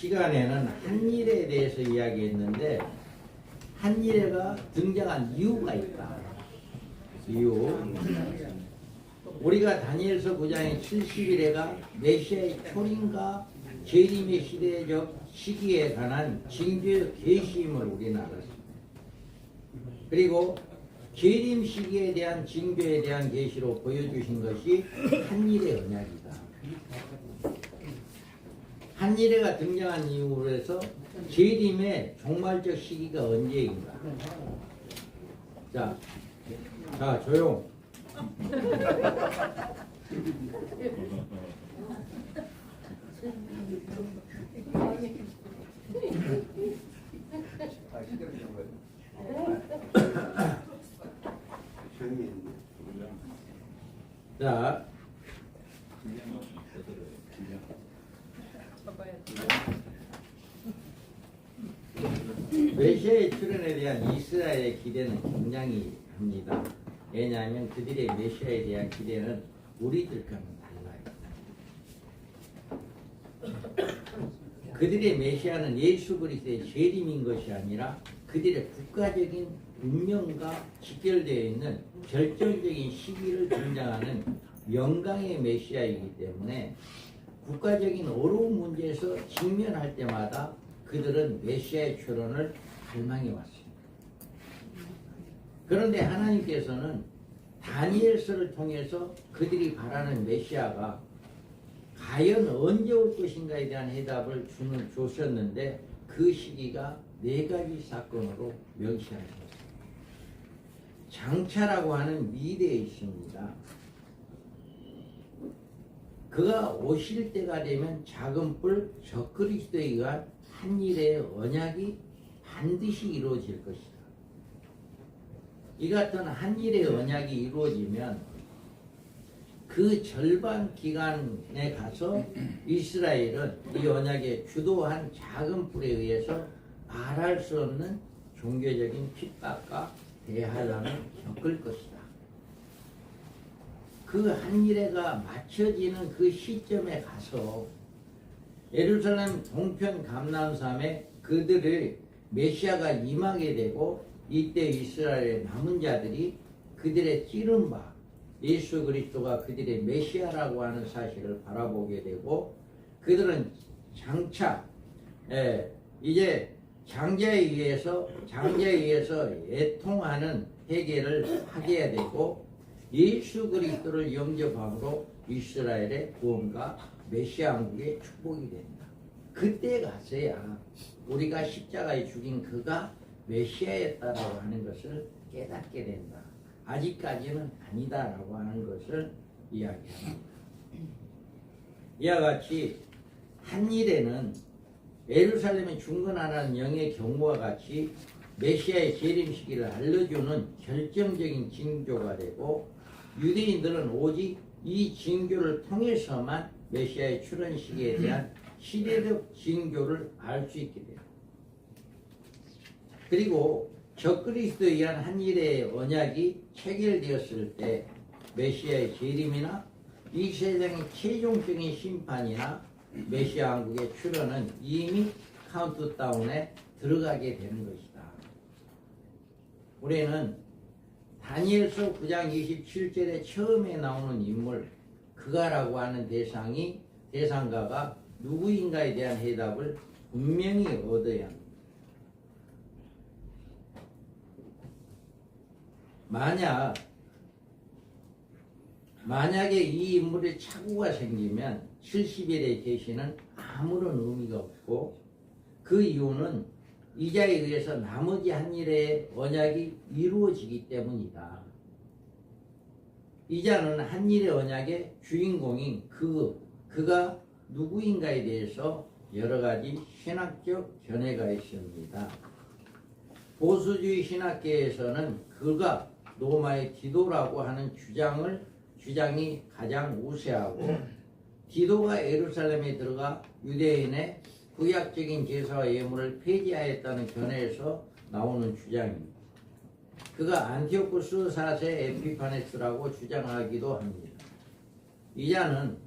시간에는 한일에 대해서 이야기했는데 한일회가 등장한 이유가 있다. 이유. 우리가 다니엘서 9장의 70일에가 메시아의 초림과 재림의 시대적 시기에 관한 징조의 계시임을 우리는 알았습니다. 그리고 재림 시기에 대한 징조에 대한 계시로 보여주신 것이 한일의 언약이다. 한일회가 등장한 이유로 해서 재림의 종말적 시기가 언제인가? 자 조용. 자, 메시아의 출현에 대한 이스라엘의 기대는 굉장히 합니다. 왜냐하면 그들의 메시아에 대한 기대는 우리들과는 달라요. 그들의 메시아는 예수 그리스도의 재림인 것이 아니라 그들의 국가적인 운명과 직결되어 있는 결정적인 시기를 등장하는 영광의 메시아이기 때문에 국가적인 어려운 문제에서 직면할 때마다 그들은 메시아의 출현을 갈망해 왔습니다. 그런데 하나님께서는 다니엘서를 통해서 그들이 바라는 메시아가 과연 언제 올 것인가에 대한 해답을 주셨는데 그 시기가 4가지 사건으로 명시하셨습니다. 장차라고 하는 미래에 있습니다. 그가 오실 때가 되면 작은 뿔 적그리스도에 의한 한일의 언약이 반드시 이루어질 것이다. 이 같은 한일의 언약이 이루어지면 그 절반 기간에 가서 이스라엘은 이 언약에 주도한 작은 뿔에 의해서 말할 수 없는 종교적인 핍박과 대환란을 겪을 것이다. 그 한일회가 맞춰지는 그 시점에 가서 예루살렘 동편 감람산에 그들의 메시아가 임하게 되고 이때 이스라엘의 남은 자들이 그들의 찌른 바 예수 그리스도가 그들의 메시아라고 하는 사실을 바라보게 되고 그들은 장차 이제 장자에 의해서 애통하는 회개를 하게 되고 예수 그리스도를 영접함으로 이스라엘의 구원과 메시아 왕국의 축복이 된다. 그때 가서야 우리가 십자가에 죽인 그가 메시아였다라고 하는 것을 깨닫게 된다. 아직까지는 아니다라고 하는 것을 이야기합니다. 이와 같이 한일에는 예루살렘의 중건하는 영의 경고와 같이 메시아의 재림 시기를 알려주는 결정적인 징조가 되고 유대인들은 오직 이 징조를 통해서만 메시아의 출현 시기에 대한 시대적 징조를 알 수 있게 돼요. 그리고 적그리스도에 의한 한일의 언약이 체결되었을 때 메시아의 재림이나 이 세상의 최종적인 심판이나 메시아 왕국의 출현은 이미 카운트다운에 들어가게 되는 것이다. 우리는 다니엘서 9장 27절에 처음에 나오는 인물 그가라고 하는 대상가가 누구인가에 대한 해답을 분명히 얻어야 합니다. 만약에 이 인물에 착오가 생기면 70일의 계시는 아무런 의미가 없고 그 이유는 이자에 의해서 나머지 한일의 언약이 이루어지기 때문이다. 이자는 한일의 언약의 주인공인 그가 누구인가에 대해서 여러 가지 신학적 견해가 있습니다. 보수주의 신학계에서는 그가 로마의 디도라고 하는 주장이 가장 우세하고 디도가 예루살렘에 들어가 유대인의 구약적인 제사와 예물을 폐지하였다는 견해에서 나오는 주장입니다. 그가 안티오쿠스 4세 에피파네스라고 주장하기도 합니다. 이자는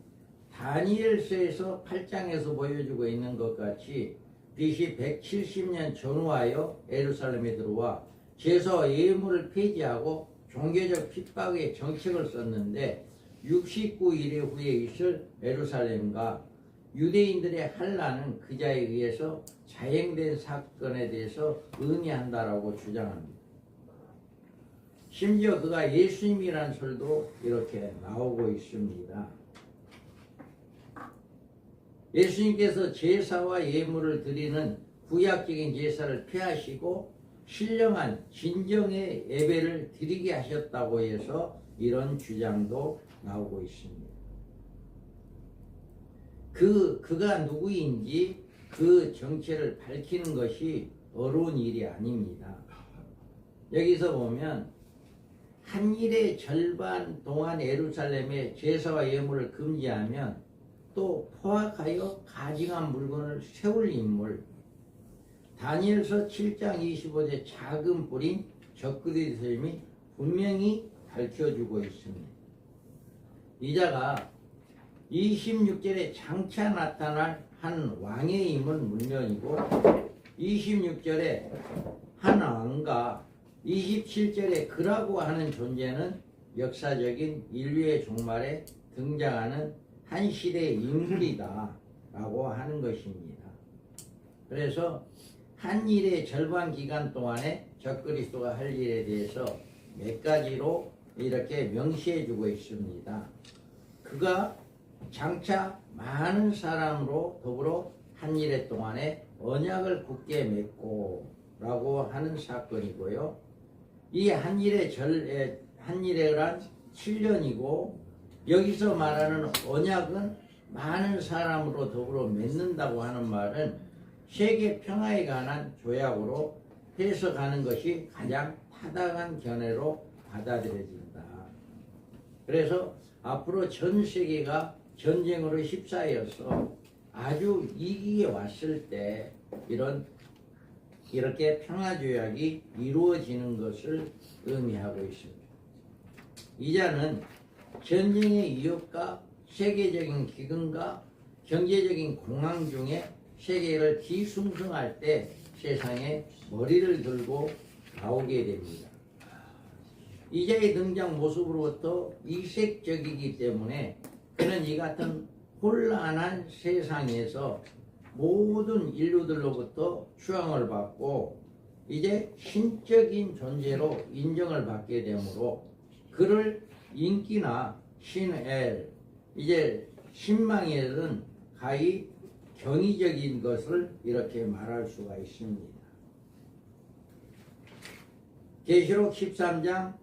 다니엘서에서 8장에서 보여주고 있는 것 같이 BC 170년 전후하여 예루살렘에 들어와 제사와 예물을 폐지하고 종교적 핍박의 정책을 썼는데 69일 후에 있을 예루살렘과 유대인들의 환란은 그자에 의해서 자행된 사건에 대해서 의미한다라고 주장합니다. 심지어 그가 예수님이라는 설도 이렇게 나오고 있습니다. 예수님께서 제사와 예물을 드리는 구약적인 제사를 폐하시고 신령한 진정의 예배를 드리게 하셨다고 해서 이런 주장도 나오고 있습니다. 그가 누구인지 그 정체를 밝히는 것이 어려운 일이 아닙니다. 여기서 보면 한 일의 절반 동안 예루살렘에 제사와 예물을 금지하면 또 포악하여 가증한 물건을 세울 인물, 다니엘서 7장 25절 작은 뿔인 적그리스도임이 분명히 밝혀주고 있습니다. 이자가 26절에 장차 나타날 한 왕의 임은 물론이고 26절에 한 왕과 27절에 그라고 하는 존재는 역사적인 인류의 종말에 등장하는 한 시대의 인물이다 라고 하는 것입니다. 그래서 한 일의 절반 기간 동안에 적그리스도가 할 일에 대해서 몇 가지로 이렇게 명시해 주고 있습니다. 그가 장차 많은 사람으로 더불어 한 일의 동안에 언약을 굳게 맺고 라고 하는 사건이고요. 이 한 일에란 7년이고 여기서 말하는 언약은 많은 사람으로 더불어 맺는다고 하는 말은 세계 평화에 관한 조약으로 해석하는 것이 가장 타당한 견해로 받아들여진다. 그래서 앞으로 전 세계가 전쟁으로 휩싸여서 아주 위기에 왔을 때 이렇게 평화조약이 이루어지는 것을 의미하고 있습니다. 이자는 전쟁의 위협과 세계적인 기근과 경제적인 공황 중에 세계를 뒤숭숭할 때 세상에 머리를 들고 나오게 됩니다. 이자의 등장 모습으로부터 이색적이기 때문에 그는 이 같은 혼란한 세상에서 모든 인류들로부터 추앙을 받고 이제 신적인 존재로 인정을 받게 되므로 그를 인기나 신엘, 이제 신망에는 가히 경이적인 것을 이렇게 말할 수가 있습니다. 계시록 13장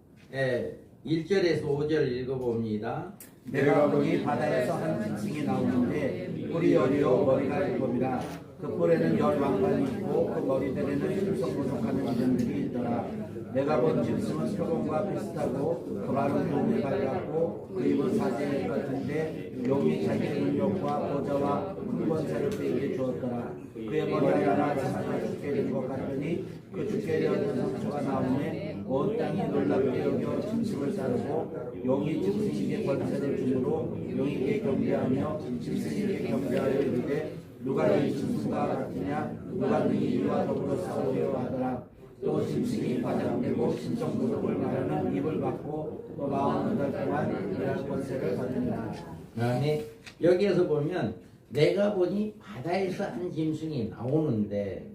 1절에서 5절 읽어봅니다. 내가 보니 바다에서 한 짐승이 나오는데 뿔이 여리요 머리가 일곱이라 그 뿔에는 열 왕관이 있고 그 머리들에는 흉성무성하는 이름들이 있더라. 내가 본 짐승은 표범과 비슷하고 그 발은 용이 밝았고 그 입은 사제 같은데 용이 자기 능력과 보좌와 큰 권세를 그에게 주었더라. 그의 머리 하나가 상하여 죽게 된 것 같더니 그 죽게 되었던 상처가 나오매 온 땅이 놀랍게 여겨 짐승을 따르고 용이 짐승에게 권세를 주므로 용에게 경배하며 짐승에게 경배하여 이르되 누가 이 짐승과 같으냐 누가 능히 이와 더불어 싸우려 하더라. 또 짐승이 과장되고 신성부름을 말하는 입을 받고 또 48달 동안 그런 권세를 받는다. 아니, 여기에서 보면 내가 보니 바다에서 한 짐승이 나오는데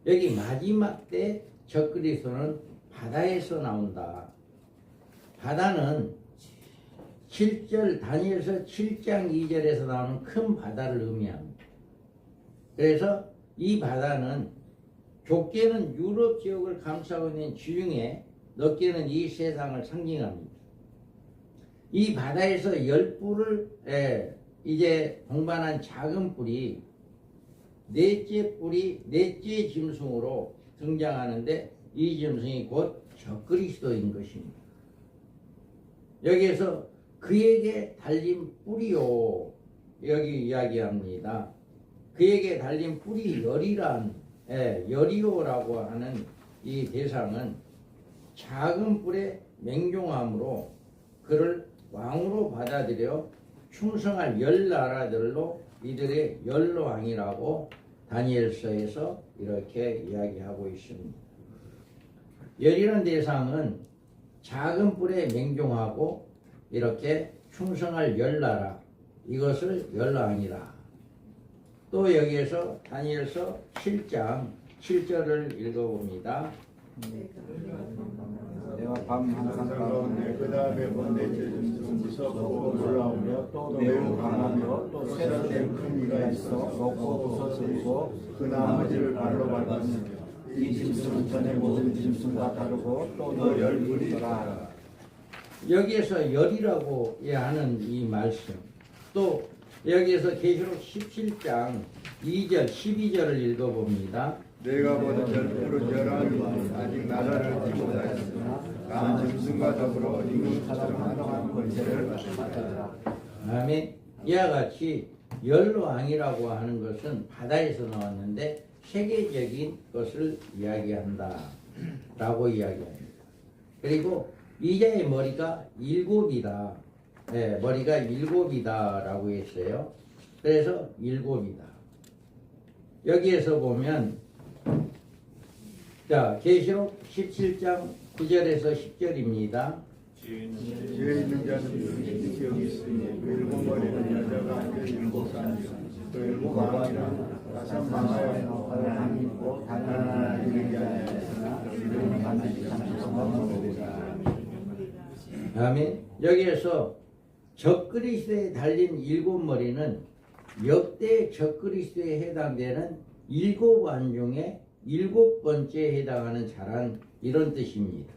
여기 마지막 때 적그리스도는 바다에서 나온다. 바다는 7절 다니엘서 7장 2절에서 나오는 큰 바다를 의미합니다. 그래서 이 바다는 좁게는 유럽 지역을 감싸고 있는 지중해, 넓게는 이 세상을 상징합니다. 이 바다에서 10뿔을 이제 동반한 작은 뿔이 넷째 짐승으로 등장하는데 이 짐승이 곧 적그리스도인 것입니다. 여기에서 그에게 달린 뿔이요 여기 이야기합니다. 그에게 달린 뿔이 열이요라고 하는 이 대상은 작은 뿔의 맹종함으로 그를 왕으로 받아들여 충성할 열 나라들로 이들의 열왕이라고 다니엘서에서 이렇게 이야기하고 있습니다. 열이라는 대상은 작은 뿔에 맹종하고 이렇게 충성할 열 나라, 이것을 열왕이라. 또 여기에서 다니엘서 7장 7절을 읽어봅니다. 내가 밤 항상 가운데 그 다음에 번뇌죄 무섭고 놀라우며 또 매우 강하며 또 새로운 큰 이가 있어 먹고 부서지고 그 나머지를 발로 밟았으며 이 짐승은 전에 모든 짐승과 다르고 또 열불이 있더라. 여기에서 열이라고 하는 이 말씀, 또 여기에서 계시록 17장 2절 12절을 읽어봅니다. 내가 보는 열불은 열왕이 아직 나라를 지고 다녔으나 나 짐승과 더불어 임금처럼 한동안 권세를 받았다. 다음에 이와 같이 열왕이라고 하는 것은 바다에서 나왔는데 세계적인 것을 이야기한다 라고 이야기합니다. 그리고 이자의 머리가 일곱이다. 네, 머리가 일곱이다 라고 했어요. 그래서 일곱이다. 여기에서 보면 자, 계시록 17장 9절에서 10절입니다. 지혜 있는 자는 기억이 있으니 일곱 머리는 여자가 함께 일곱 사람이요 또 일곱 왕이라 다섯 망하여 하나님 있고 하나 이르게 하였으나 이름은 반드시 삼십삼만 모르리라. 다음에 여기에서 적그리스도에 달린 일곱 머리는 역대 적그리스도에 해당되는 일곱 왕 중에 일곱 번째에 해당하는 자란 이런 뜻입니다.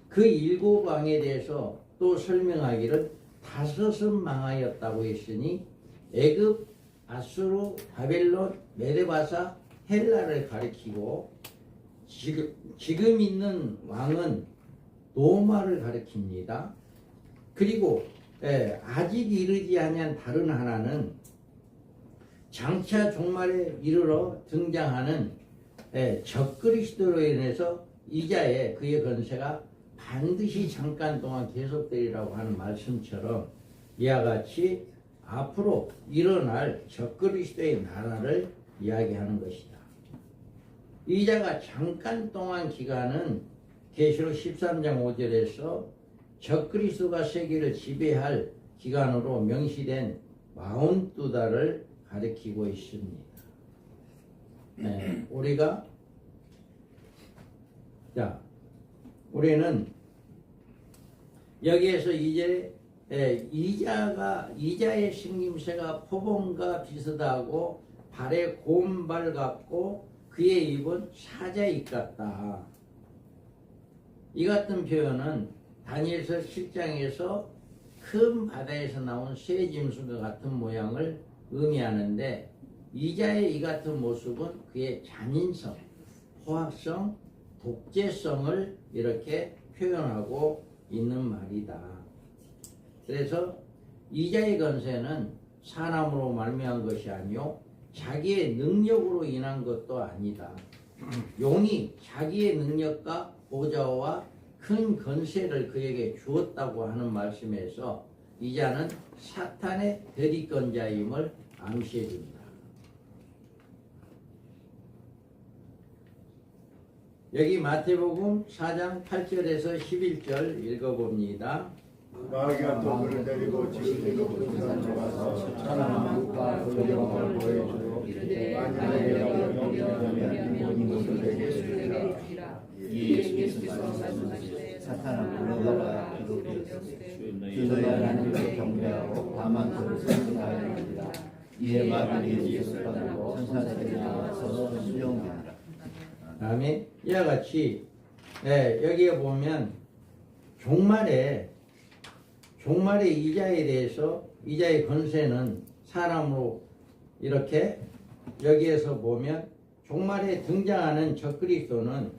그 일곱 왕에 대해서 또 설명하기를 다섯은 망하였다고 했으니 애굽, 아수르, 바벨론, 메데바사, 헬라를 가리키고 지금 있는 왕은 로마를 가리킵니다. 그리고 아직 이르지 아니한 다른 하나는 장차 종말에 이르러 등장하는 적그리스도로 인해서 이자에 그의 권세가 반드시 잠깐 동안 계속되리라고 하는 말씀처럼 이와 같이 앞으로 일어날 적그리스도의 나라를 이야기하는 것이다. 이자가 잠깐 동안 기간은 계시록 13장 5절에서 적그리스도가 세계를 지배할 기간으로 명시된 42달을 가리키고 있습니다. 우리가 우리는 여기에서 이제 이자의 생김새가 표범과 비슷하고 발에 곰발 같고 그의 입은 사자 입 같다. 이 같은 표현은 다니엘서 7장에서 큰 바다에서 나온 새 짐승과 같은 모양을 의미하는데 이자의 이 같은 모습은 그의 잔인성, 포악성, 독재성을 이렇게 표현하고 있는 말이다. 그래서 이자의 권세는 사람으로 말미암은 것이 아니요 자기의 능력으로 인한 것도 아니다. 용이 자기의 능력과 보좌와 큰 권세를 그에게 주었다고 하는 말씀에서 이자는 사탄의 대리권자임을 암시해 줍니다. 여기 마태복음 4장 8절에서 11절 읽어봅니다. 마귀가 또 그를 데리고 지극히도 높은 산으로 가서 천하만국과 그 영광을 보여주고 만민에게 영광을 모든 것을 내게 주리라. 예수께서 말씀하시되 사탄아 물러가라 주의 하나님께 경배하고 다만 그를 섬기라 하리라. 이에 마귀는 예수를 따르고 천사들이 나와서 순종하리라. 다음에 이와 같이 여기에 보면 종말의 이자에 대해서 이자의 권세는 사람으로 이렇게 여기에서 보면 종말에 등장하는 적그리스도는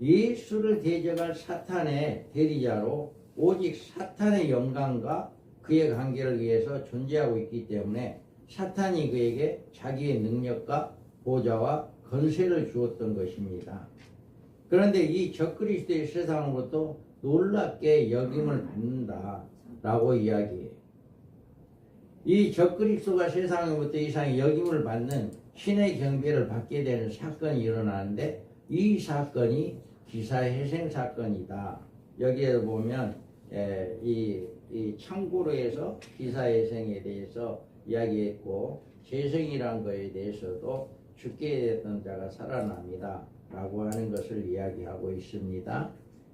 예수를 대적할 사탄의 대리자로 오직 사탄의 영광과 그의 관계를 위해서 존재하고 있기 때문에 사탄이 그에게 자기의 능력과 보좌와 권세를 주었던 것입니다. 그런데 이 적그리스도의 세상으로부터 놀랍게 여김을 받는다라고 이야기해요. 이 적그리스도가 세상으로부터 이상의 역임을 받는 신의 경배를 받게 되는 사건이 일어나는데 이 사건이 기사회생 사건이다. 여기에 보면 이 창고로에서 기사회생에 대해서 이야기했고 재생이란 거에 대해서도 죽게 됐던 자가 살아납니다 라고 하는 것을 이야기하고 있습니다.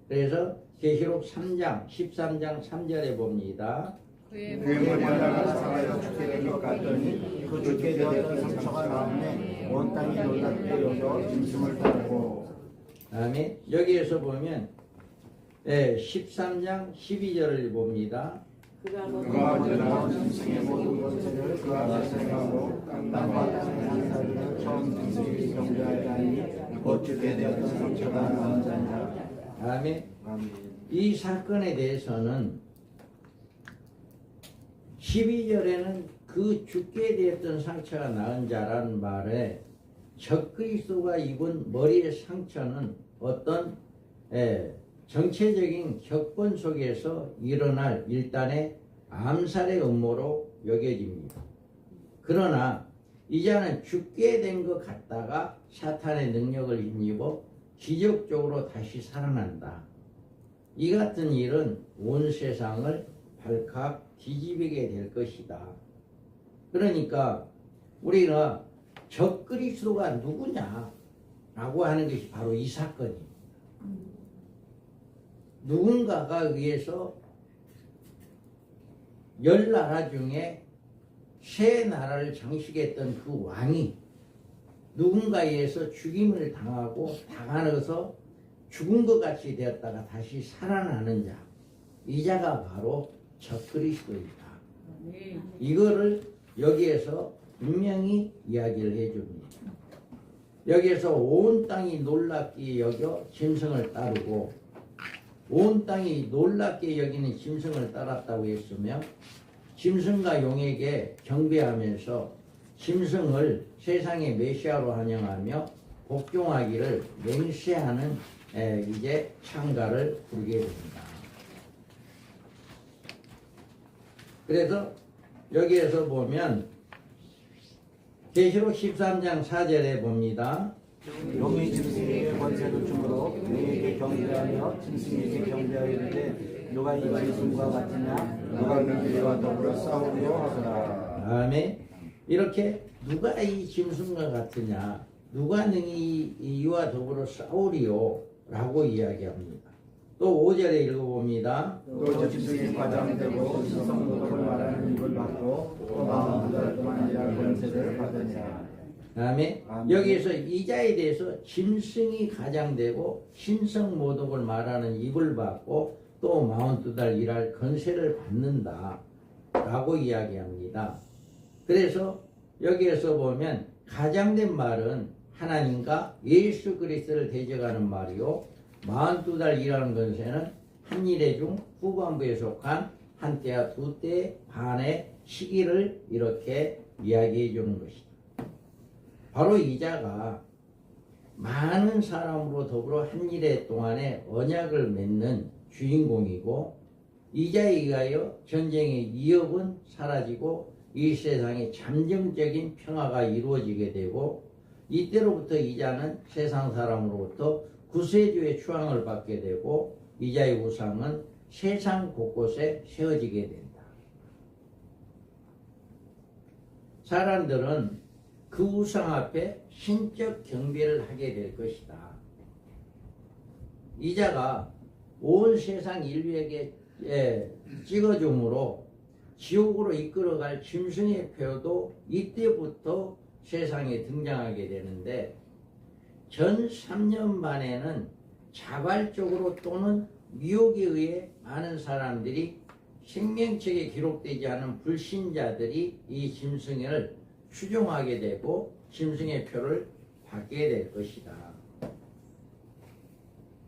그래서 계시록 3장 13장 3절에 봅니다. 그의 머리가 살아서 죽게 된 것 같더니 그 죽게 되었던 상처가 나오네 온 땅이 놀랍게 여겨 짐승을 따르고. 다음에 여기에서 보면 13장 12절을 봅니다. 그가 먼저 짐승의 모든 것을 그 앞에 행하고 땅과 땅의 한사를 처음 짐승이 경배하다니 곧 죽게 되었던 상처가 나온 자니라. 다음에 이 사건에 대해서는 12절에는 그 죽게 되었던 상처가 나은 자라는 말에 적그리스도가 입은 머리의 상처는 어떤 정체적인 격분 속에서 일어날 일단의 암살의 음모로 여겨집니다. 그러나 이 자는 죽게 된 것 같다가 사탄의 능력을 힘입어 기적적으로 다시 살아난다. 이 같은 일은 온 세상을 발칵 뒤집게 될 것이다. 그러니까 우리가 적그리스도가 누구냐 라고 하는 것이 바로 이 사건입니다. 누군가가 의해서 10나라 중에 3나라를 장식했던 그 왕이 누군가에 의해서 죽임을 당하고 당하여서 죽은 것 같이 되었다가 다시 살아나는 자, 이 자가 바로 적그리스도이다. 이거를 여기에서 분명히 이야기를 해줍니다. 여기에서 온 땅이 놀랍게 여겨 짐승을 따르고, 온 땅이 놀랍게 여기는 짐승을 따랐다고 했으며 짐승과 용에게 경배하면서 짐승을 세상의 메시아로 환영하며 복종하기를 맹세하는 이제 찬가를 부르게 됩니다. 그래서 여기에서 보면 계시록 13장 4절에 봅니다. 용이 짐승에게 권세를 주므로 용에게 경배하며 짐승에게 경배하였는데 누가 이 짐승과 같으냐 누가 이와 더불어 싸우려 하더라. 다음에 이렇게 누가 이 짐승과 같으냐 누가 능히 이와 더불어 싸우리요 라고 이야기합니다. 또 5절에 읽어봅니다. 또 짐승이 과장되고 신성노를 말하는 입을 받고 또 40달 동안 일할 권세를 받으니라. 다음에 여기에서 이자에 대해서 짐승이 가장되고 신성모독을 말하는 입을 받고 또 42달 일할 권세를 받는다 라고 이야기합니다. 그래서 여기에서 보면 가장된 말은 하나님과 예수 그리스도를 대적하는 말이요 42달 일하는 권세는 한 일회 중 후반부에 속한 한 때와 두 때 반의 시기를 이렇게 이야기해 주는 것이다. 바로 이 자가 많은 사람으로 더불어 한 일회 동안에 언약을 맺는 주인공이고 이 자에 의하여 전쟁의 위협은 사라지고 이 세상에 잠정적인 평화가 이루어지게 되고 이때로부터 이 자는 세상 사람으로부터 구세주의 추앙을 받게 되고 이 자의 우상은 세상 곳곳에 세워지게 된다. 사람들은 그 우상 앞에 신적 경배를 하게 될 것이다. 이 자가 온 세상 인류에게 찍어줌으로 지옥으로 이끌어갈 짐승의 표도 이때부터 세상에 등장하게 되는데 전 3년 만에는 자발적으로 또는 미혹에 의해 많은 사람들이 생명책에 기록되지 않은 불신자들이 이 짐승을 추종하게 되고 짐승의 표를 받게 될 것이다.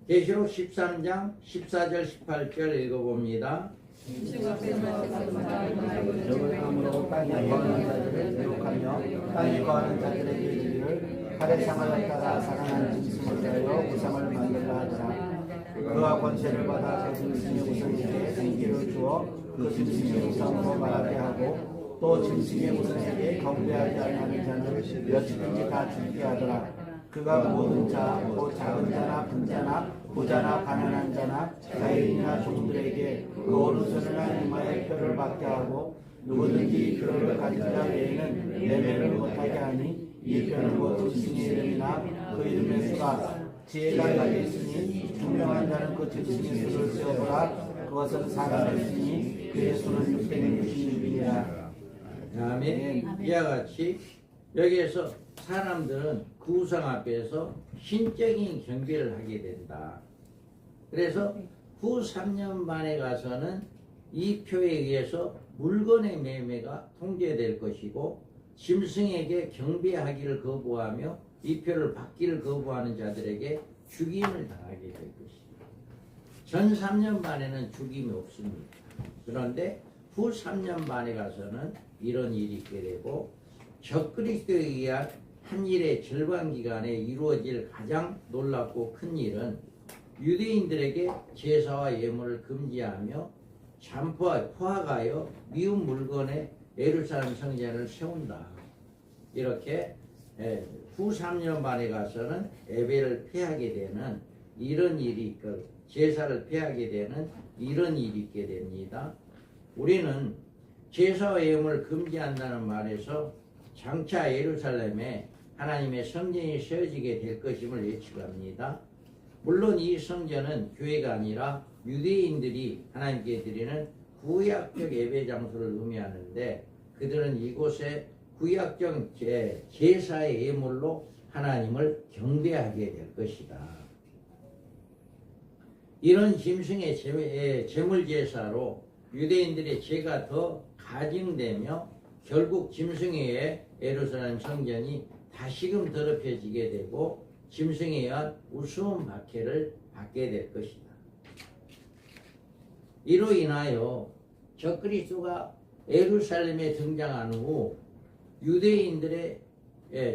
계시록 13장 14절 18절 읽어봅니다. 적을 함으로 땅에 거하는 자들을 미혹하며 땅에 거하는 자들에게 이르기를 칼의 상을 따라 살아난 짐승을 대하여 우상을 만들라 하더라. 그와 권세를 받아 그 짐승의 우상에게 생기를 주어 그 짐승의 우상으로 말하게 하고 또 짐승의 우상에게 경배하지 아니하는 자는 몇이든지 다 죽게 하더라. 그가 모든 자, 곧 작은 자나 분자나 부자나 가난한 자나 자유인이나 종들에게 그 오른손이나 이마에 표를 받게 하고 누구든지 이 표를 가진 자 외에는 매매를 못하게 하니 이 표는 곧 짐승의 이름이나 그 이름의 수가 지혜가 달려있으니 분명한 자는 그 짐승의 수를 세어보라. 그것은 사람의 수니 그의 수는 666이니라. 다음에 이와 같이 여기에서 사람들은 그 우상 앞에서 신적인 경배를 하게 된다. 그래서 후 3년 만에 가서는 이 표에 의해서 물건의 매매가 통제될 것이고 짐승에게 경배하기를 거부하며 이 표를 받기를 거부하는 자들에게 죽임을 당하게 될 것입니다. 전 3년 만에는 죽임이 없습니다. 그런데 후 3년 만에 가서는 이런 일이 있게 되고 적그리스도에 의한 한 일의 절반 기간에 이루어질 가장 놀랍고 큰 일은 유대인들에게 제사와 예물을 금지하며 포악하여 미운 물건의 예루살렘 성전을 세운다. 이렇게 후 3년 만에 가서는 예배를 폐하게 되는 이런 일이 있고 제사를 폐하게 되는 이런 일이 있게 됩니다. 우리는 제사와 예물을 금지한다는 말에서 장차 예루살렘에 하나님의 성전이 세워지게 될 것임을 예측합니다. 물론 이 성전은 교회가 아니라 유대인들이 하나님께 드리는 구약적 예배 장소를 의미하는데 그들은 이곳에 구약적 제사의 예물로 하나님을 경배하게 될 것이다. 이런 짐승의 제물 제사로 유대인들의 죄가 더 가증되며 결국 짐승에 의해 예루살렘 성전이 다시금 더럽혀지게 되고 짐승에 의한 우스운 박해를 받게 될 것이다. 이로 인하여 적그리스도가 예루살렘에 등장한 후 유대인들의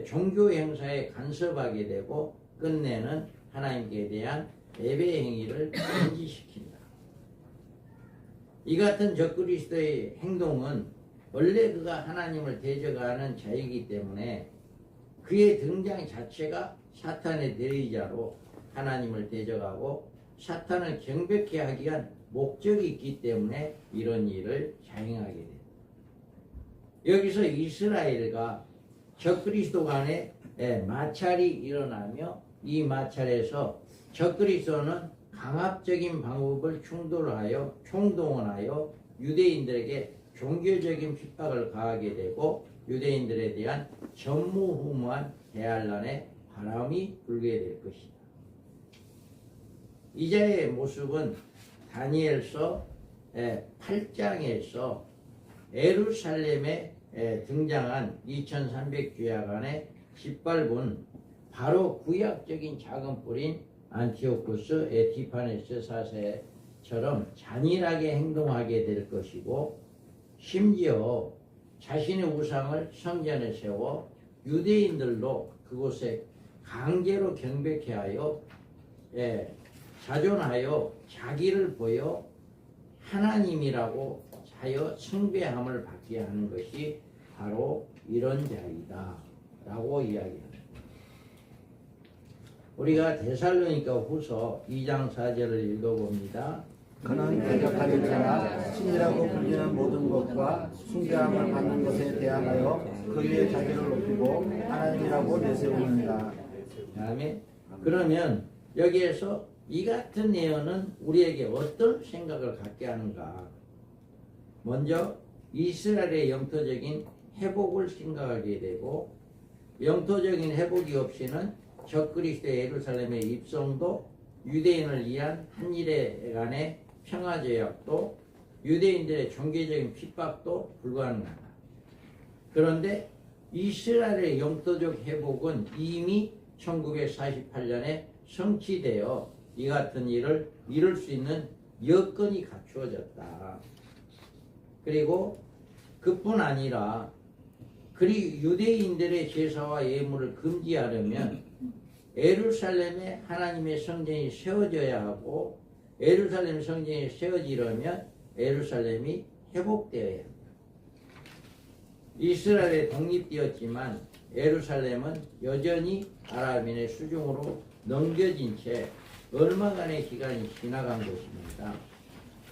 종교 행사에 간섭하게 되고 끝내는 하나님께 대한 예배 행위를 금지시킨다. 이 같은 적그리스도의 행동은 원래 그가 하나님을 대적하는 자이기 때문에 그의 등장 자체가 사탄의 대의자로 하나님을 대적하고 사탄을 경배케 하기 위한 목적이 있기 때문에 이런 일을 자행하게 됩니다. 여기서 이스라엘과 적그리스도 간에 마찰이 일어나며 이 마찰에서 적그리스도는 강압적인 방법을 총동원하여 유대인들에게 종교적인 핍박을 가하게 되고 유대인들에 대한 전무후무한 대환란에 바람이 불게 될 것이다. 이자의 모습은 다니엘서 8장에서 예루살렘에 등장한 2300주야간에 짓밟은 바로 구약적인 작은 뿔인 안티오쿠스 에티파네스 4세처럼 잔인하게 행동하게 될 것이고 심지어 자신의 우상을 성전에 세워 유대인들로 그곳에 강제로 경배케 하여 자존하여 자기를 보여 하나님이라고 하여 숭배함을 받게 하는 것이 바로 이런 자이다 라고 이야기합니다. 우리가 데살로니가 후서 2장 4절을 읽어봅니다. 그는 대적하는 자나 신이라고 불리는 모든 것과 숭배함을 받는 것에 대하여 그 위에 자기를 높이고 하나님이라고 내세우는다. 다음에 그러면 여기에서 이 같은 예언은 우리에게 어떤 생각을 갖게 하는가? 먼저 이스라엘의 영토적인 회복을 생각하게 되고 영토적인 회복이 없이는 적그리스도의 예루살렘의 입성도 유대인을 위한 한일에 간의 평화제약도 유대인들의 종교적인 핍박도 불가능하다. 그런데 이스라엘의 영토적 회복은 이미 1948년에 성취되어 이 같은 일을 이룰 수 있는 여건이 갖추어졌다. 그리고 그뿐 아니라 유대인들의 제사와 예물을 금지하려면 예루살렘에 하나님의 성전이 세워져야 하고 예루살렘 성전이 세워지려면 예루살렘이 회복되어야 합니다. 이스라엘에 독립되었지만 예루살렘은 여전히 아랍인의 수중으로 넘겨진 채 얼마간의 기간이 지나간 것입니다.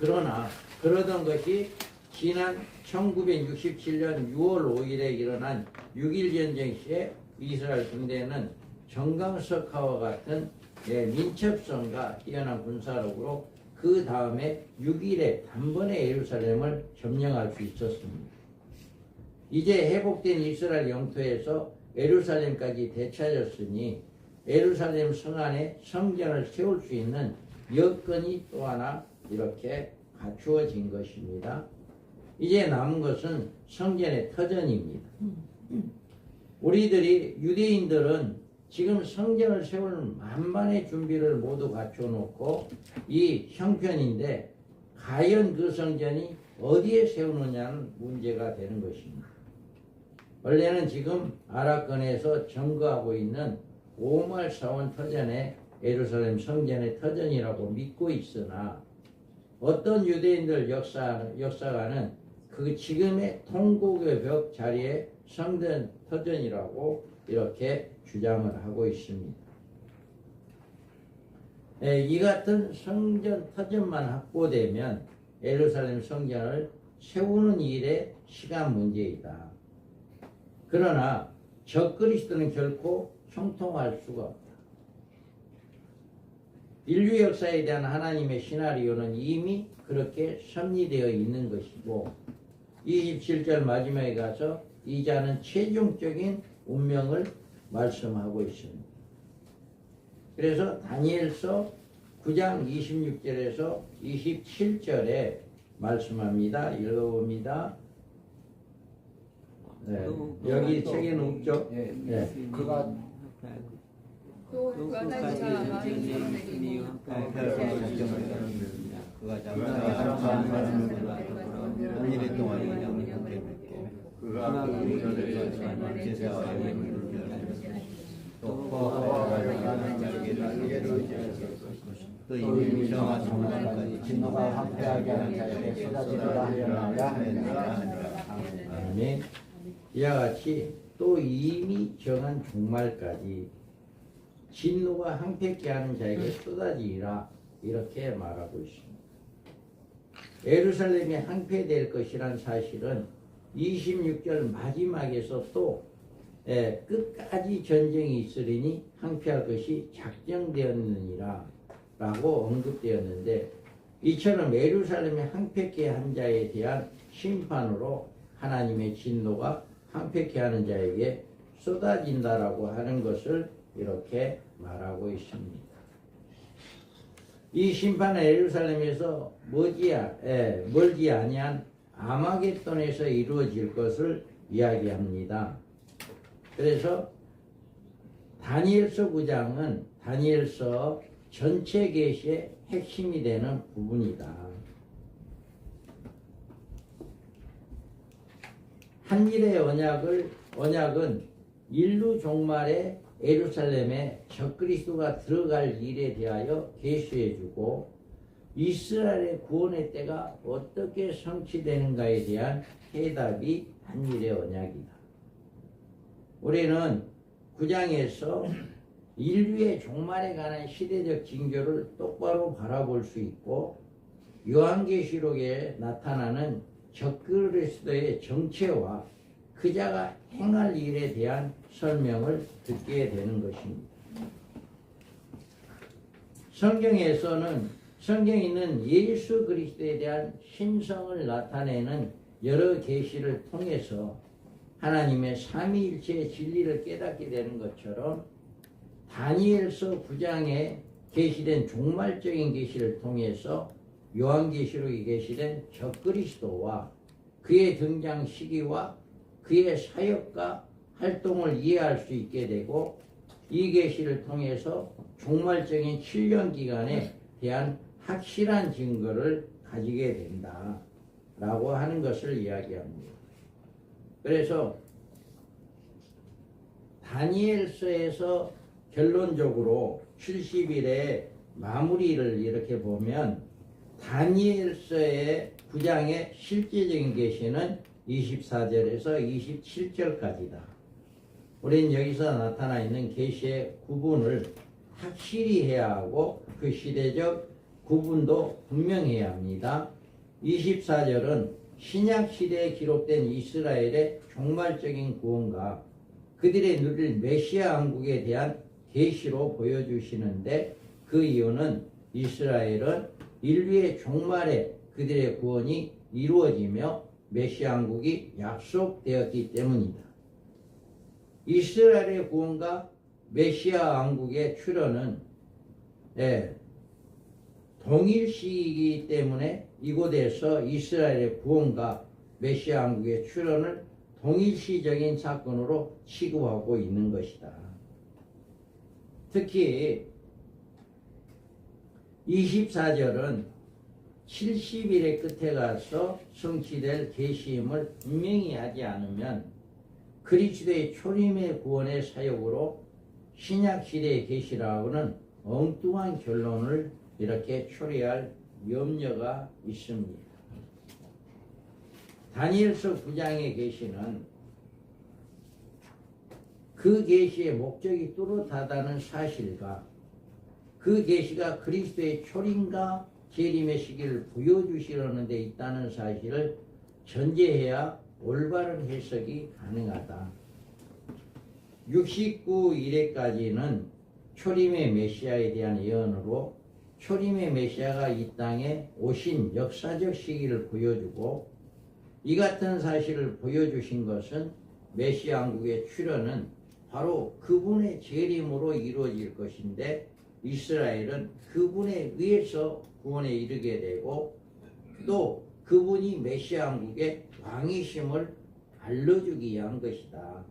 그러나 그러던 것이 지난 1967년 6월 5일에 일어난 6.1 전쟁 시에 이스라엘 군대는 정강석화와 같은 민첩성과 뛰어난 군사력으로 그 다음에 6일에 단번에 예루살렘을 점령할 수 있었습니다. 이제 회복된 이스라엘 영토에서 예루살렘까지 되찾았으니 예루살렘 성 안에 성전을 세울 수 있는 여건이 또 하나 이렇게 갖추어진 것입니다. 이제 남은 것은 성전의 터전입니다. 우리들이 유대인들은 지금 성전을 세울 만반의 준비를 모두 갖춰놓고 이 형편인데 과연 그 성전이 어디에 세우느냐는 문제가 되는 것입니다. 원래는 지금 아랍권에서 점거하고 있는 오말 사원 터전에 예루살렘 성전의 터전이라고 믿고 있으나 어떤 유대인들 역사가는 그 지금의 통곡의 벽 자리에 성전 터전이라고 이렇게 주장을 하고 있습니다. 이 같은 성전 터전만 확보되면 예루살렘 성전을 세우는 일의 시간 문제이다. 그러나 적그리스도는 결코 형통할 수가 없다. 인류 역사에 대한 하나님의 시나리오는 이미 그렇게 섭리되어 있는 것이고 27절 마지막에 가서 이 자는 최종적인 운명을 말씀하고 있습니다. 그래서 다니엘서 9장 26절에서 27절에 말씀합니다. 읽어봅니다. 네. 여기 책에는 없죠? 네. 그가 또 그가 자 많은 사람에게 그가 한 일에 동안 영원히 그가 그 전에 제사와 또 이미 정한 정말까지 진노가 황폐하게 하는 자에게 쏟아지리라 하였나이다 하였나이다. 아멘. 이와 같이 또 이미 정한 종말까지 진노가 항폐케 하는 자에게 쏟아지리라 이렇게 말하고 있습니다. 예루살렘이 항폐될 것이란 사실은 26절 마지막에서 또 끝까지 전쟁이 있으리니 항폐할 것이 작정되었느니라 라고 언급되었는데 이처럼 예루살렘의 항폐케 한 자에 대한 심판으로 하나님의 진노가 항폐케 하는 자에게 쏟아진다라고 하는 것을 이렇게 말하고 있습니다. 이 심판은 예루살렘에서 멀지 아니한 아마겟돈에서 이루어질 것을 이야기합니다. 그래서 다니엘서 9장은 다니엘서 전체 계시의 핵심이 되는 부분이다. 한일의 언약은 인류 종말에 예루살렘에 적그리스도가 들어갈 일에 대하여 계시해주고 이스라엘의 구원의 때가 어떻게 성취되는가에 대한 해답이 한일의 언약이다. 우리는 9장에서 인류의 종말에 관한 시대적 징조를 똑바로 바라볼 수 있고 요한계시록에 나타나는 적그리스도의 정체와 그자가 행할 일에 대한 설명을 듣게 되는 것입니다. 성경에 있는 예수 그리스도에 대한 신성을 나타내는 여러 계시를 통해서 하나님의 삼위일체의 진리를 깨닫게 되는 것처럼 다니엘서 9장에 계시된 종말적인 계시를 통해서 요한계시록에 계시된 적그리스도와 그의 등장 시기와 그의 사역과 활동을 이해할 수 있게 되고 이 계시를 통해서 종말적인 7년 기간에 대한 확실한 증거를 가지게 된다 라고 하는 것을 이야기합니다. 그래서 다니엘서에서 결론적으로 70일의 마무리를 이렇게 보면 다니엘서의 9장의 실제적인 계시는 24절에서 27절까지다. 우리는 여기서 나타나 있는 계시의 구분을 확실히 해야 하고 그 시대적 구분도 분명해야 합니다. 24절은 신약 시대에 기록된 이스라엘의 종말적인 구원과 그들의 누릴 메시아 왕국에 대한 계시로 보여주시는데 그 이유는 이스라엘은 인류의 종말에 그들의 구원이 이루어지며 메시아 왕국이 약속되었기 때문이다. 이스라엘의 구원과 메시아 왕국의 출현은 동일시이기 때문에 이곳에서 이스라엘의 구원과 메시아 왕국의 출현을 동일시적인 사건으로 취급하고 있는 것이다. 특히 24절은 70일의 끝에 가서 성취될 계시임을 분명히 하지 않으면 그리스도의 초림의 구원의 사역으로 신약시대의 계시라고는 엉뚱한 결론을 이렇게 초래할 염려가 있습니다. 다니엘서 9장의 계시는 그 계시의 목적이 뚜렷하다는 사실과 그 계시가 그리스도의 초림과 재림의 시기를 보여주시려는 데 있다는 사실을 전제해야 올바른 해석이 가능하다. 69일에까지는 초림의 메시아에 대한 예언으로 초림의 메시아가 이 땅에 오신 역사적 시기를 보여주고 이 같은 사실을 보여주신 것은 메시아 왕국의 출현은 바로 그분의 재림으로 이루어질 것인데 이스라엘은 그분에 의해서 구원에 이르게 되고 또 그분이 메시아 왕국의 왕이심을 알려주기 위한 것이다.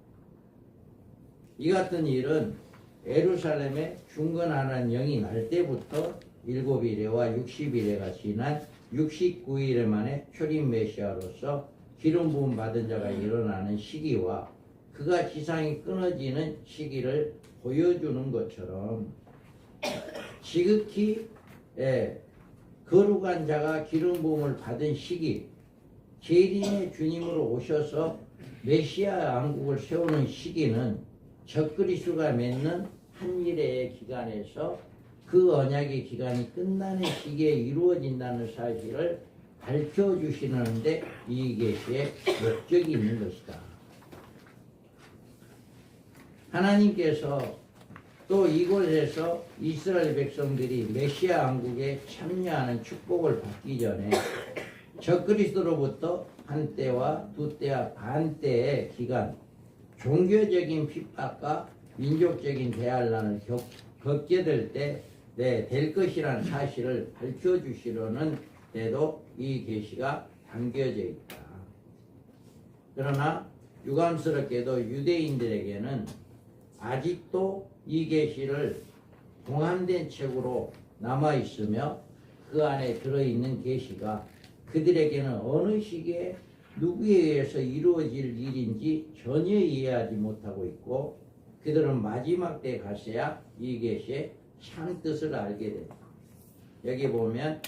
이 같은 일은 예루살렘에 중건하는 영이 날 때부터 7일에와 60일에가 지난 69일 만에 초림 메시아로서 기름 부음 받은 자가 일어나는 시기와 그가 지상이 끊어지는 시기를 보여주는 것처럼 지극히 거룩한 자가 기름 부음을 받은 시기, 재림의 주님으로 오셔서 메시아 왕국을 세우는 시기는 적그리스도가 맺는 한 일의 기간에서 그 언약의 기간이 끝나는 시기에 이루어진다는 사실을 밝혀주시는데 이 계시의 목적이 있는 것이다. 하나님께서 또 이곳에서 이스라엘 백성들이 메시아 왕국에 참여하는 축복을 받기 전에 적그리스도로부터 한 때와 두 때와 반 때의 기간 종교적인 핍박과 민족적인 대환란을 겪게 될 때 될 것이라는 사실을 밝혀주시려는 데도 이 계시가 담겨져 있다. 그러나 유감스럽게도 유대인들에게는 아직도 이 계시를 봉함된 책으로 남아있으며 그 안에 들어있는 계시가 그들에게는 어느 시기에 누구에 의해서 이루어질 일인지 전혀 이해하지 못하고 있고 그들은 마지막 때에 가서야 이 계시의 참 뜻을 알게 됩니다. 여기 보면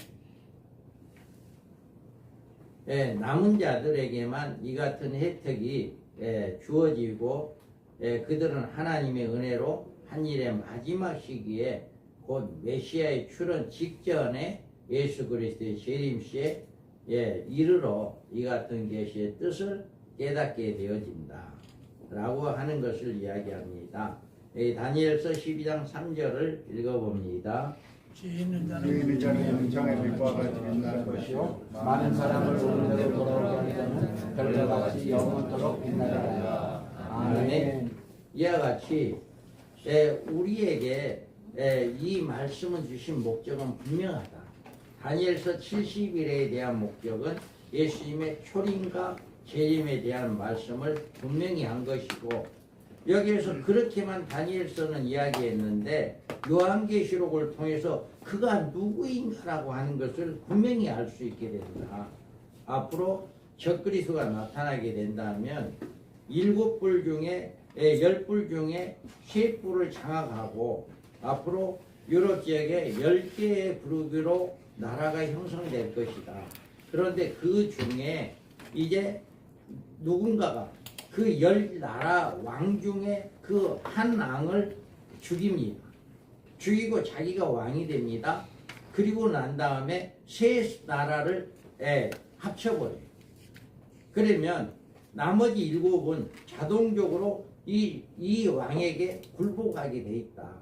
남은 자들에게만 이 같은 혜택이 주어지고 그들은 하나님의 은혜로 한 일의 마지막 시기에 곧 메시아의 출현 직전에 예수 그리스도의 재림시에 이르러 이 같은 계시의 뜻을 깨닫게 되어진다 라고 하는 것을 이야기합니다. 다니엘서 12장 3절을 읽어봅니다. 죄 있는 자는 영장의 빛과 같이 빛날 것이요 많은 사람을 오늘대로 돌아오게 하는 별과 같이 영원토록 빛나리라. 아멘. 이와 같이 우리에게 이 말씀을 주신 목적은 분명하다. 다니엘서 70일에 대한 목적은 예수님의 초림과 재림에 대한 말씀을 분명히 한 것이고 여기에서 그렇게만 다니엘서는 이야기했는데 요한계시록을 통해서 그가 누구인가라고 하는 것을 분명히 알 수 있게 된다. 앞으로 적그리스도가 나타나게 된다면 7뿔 중에 10뿔 중에 3뿔을 장악하고 앞으로 유럽 지역에 10개의 부르기로 나라가 형성될 것이다. 그런데 그 중에 이제 누군가가 그 10나라 왕 중에 그 한 왕을 죽입니다. 죽이고 자기가 왕이 됩니다. 그리고 난 다음에 세 나라를 합쳐버려요. 그러면 나머지 7은 자동적으로 이 왕에게 굴복하게 돼 있다.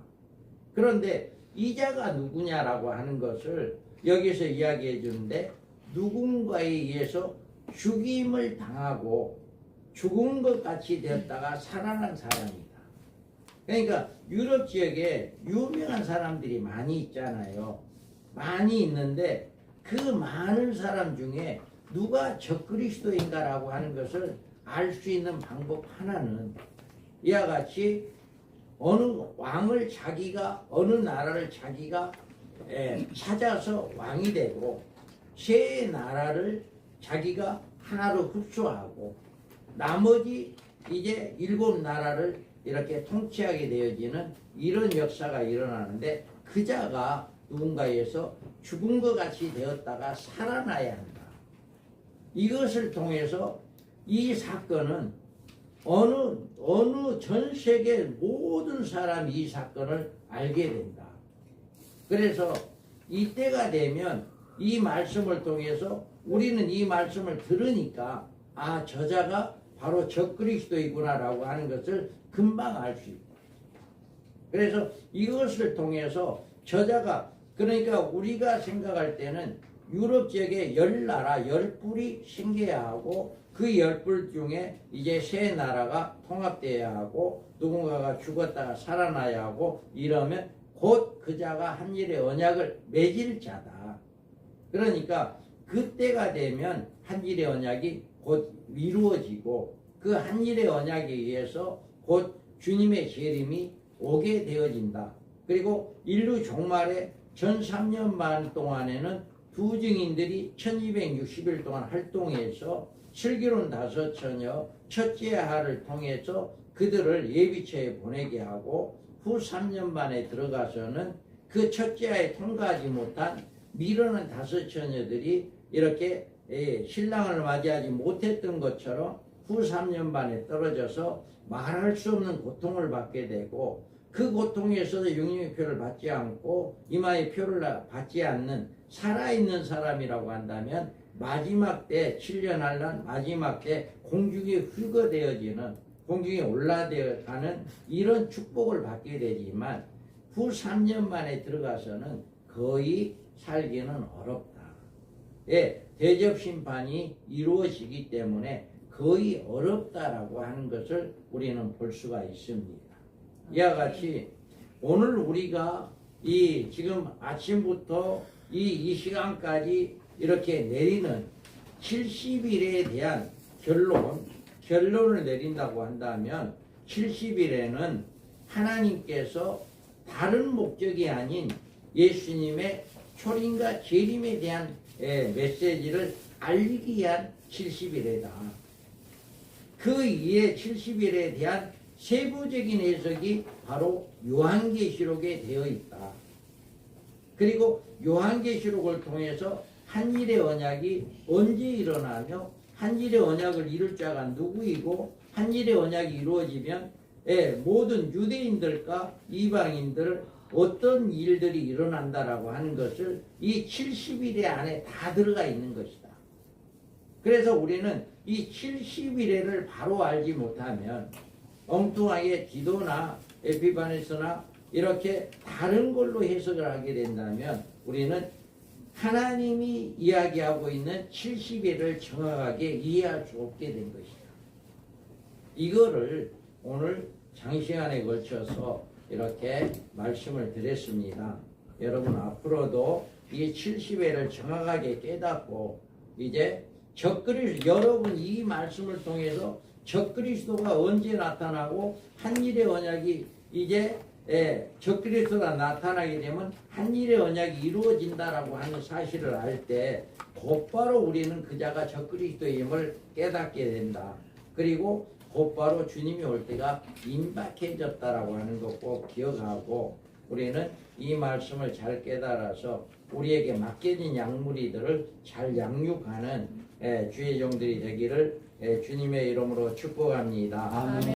그런데 이자가 누구냐라고 하는 것을 여기서 이야기해 주는데, 누군가에 의해서 죽임을 당하고 죽은 것 같이 되었다가 살아난 사람이다. 그러니까 유럽 지역에 유명한 사람들이 많이 있잖아요. 많이 있는데 그 많은 사람 중에 누가 적그리스도인가라고 하는 것을 알 수 있는 방법 하나는 이와 같이 어느 왕을 자기가, 어느 나라를 자기가 찾아서 왕이 되고 세 나라를 자기가 하나로 흡수하고 나머지 이제 7나라를 이렇게 통치하게 되어지는 이런 역사가 일어나는데, 그자가 누군가에서 죽은 것 같이 되었다가 살아나야 한다. 이것을 통해서 이 사건은 어느 전 세계 모든 사람이 이 사건을 알게 된다. 그래서 이때가 되면 이 말씀을 통해서 우리는 이 말씀을 들으니까 아, 저자가 바로 적그리스도이구나라고 하는 것을 금방 알 수 있다. 그래서 이것을 통해서 저자가, 그러니까 우리가 생각할 때는 유럽 지역에 10나라 10뿔이 생겨야 하고 그 10뿔 중에 이제 세 나라가 통합되어야 하고 누군가가 죽었다가 살아나야 하고, 이러면 곧 그자가 한 일의 언약을 맺을 자다. 그러니까 그때가 되면 한 일의 언약이 곧 이루어지고 그 한 일의 언약에 의해서 곧 주님의 재림이 오게 되어진다. 그리고 인류 종말의 전 3년 반 동안에는 두 증인들이 1260일 동안 활동해서 슬기로운 5처녀 첫째 하를 통해서 그들을 예비처에 보내게 하고, 후 3년 반에 들어가서는 그 첫째 하에 통과하지 못한 미련한 5처녀들이 이렇게 신랑을 맞이하지 못했던 것처럼 후 3년 반에 떨어져서 말할 수 없는 고통을 받게 되고, 그 고통에서도 육림의 표를 받지 않고 이마의 표를 받지 않는 살아있는 사람이라고 한다면 마지막 때 7년 한란 마지막 때 공중에 휘거되어지는, 공중에 올라가는 이런 축복을 받게 되지만 후 3년 만에 들어가서는 거의 살기는 어렵다. 대접 심판이 이루어지기 때문에 거의 어렵다라고 하는 것을 우리는 볼 수가 있습니다. 이와 같이 오늘 우리가 지금 아침부터 이 시간까지 이렇게 내리는 70일에 대한 결론을 내린다고 한다면, 70일에는 하나님께서 다른 목적이 아닌 예수님의 초림과 재림에 대한 메시지를 알리기 위한 70일이다. 그 이에 70일에 대한 세부적인 해석이 바로 요한계시록에 되어 있다. 그리고 요한계시록을 통해서 한일의 언약이 언제 일어나며 한일의 언약을 이룰 자가 누구이고 한일의 언약이 이루어지면 모든 유대인들과 이방인들 어떤 일들이 일어난다라고 하는 것을 이 70일의 안에 다 들어가 있는 것이다. 그래서 우리는 이 70일을 바로 알지 못하면 엉뚱하게 기도나 에피파네스나 이렇게 다른 걸로 해석을 하게 된다면 우리는 하나님이 이야기하고 있는 70일을 정확하게 이해할 수 없게 된 것이다. 이거를 오늘 장시간에 걸쳐서 이렇게 말씀을 드렸습니다. 여러분 앞으로도 이 70일을 정확하게 깨닫고 이제 여러분 이 말씀을 통해서 적그리스도가 언제 나타나고 한일의 언약이 이제 적그리스도가 나타나게 되면 한일의 언약이 이루어진다라고 하는 사실을 알 때 곧바로 우리는 그자가 적그리스도임을 깨닫게 된다. 그리고 곧바로 주님이 올 때가 임박해졌다라고 하는 것 꼭 기억하고 우리는 이 말씀을 잘 깨달아서 우리에게 맡겨진 양무리들을 잘 양육하는 주의 종들이 되기를 주님의 이름으로 축복합니다. 아멘.